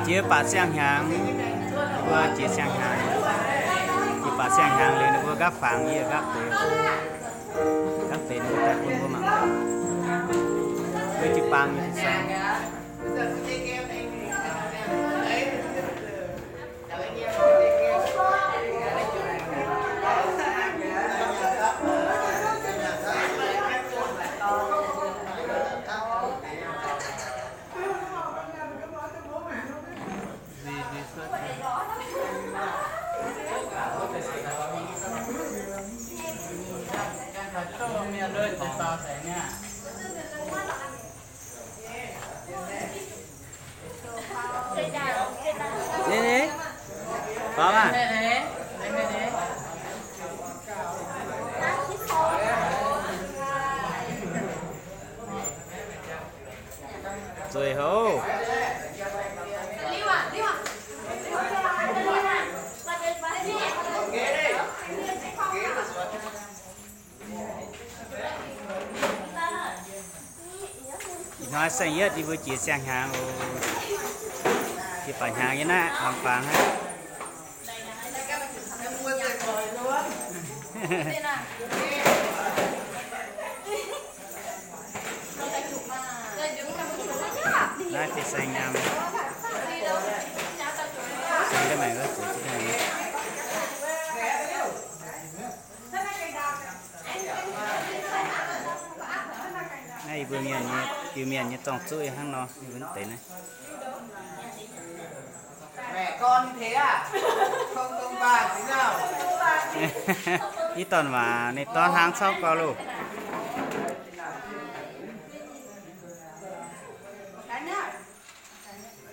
chia bà sang hàng vừa chia sang hàng chia bà sang hàng lên vừa gấp phẳng như gấp tiền người ta cũng có mà với chữ băng như thế sao đi đi có à rồi hô nói xây nhất thì vừa chỉ sang hàng thì phải hàng như nè làm phẳng hết đây thì xanh nhầm xanh cái này nó chỉ cái này này vừa miền như kiểu miền như trồng chuối hăng nó vẫn tới này mẹ con như thế à không bà thế nào ít tuần mà này to hàng sau có luôn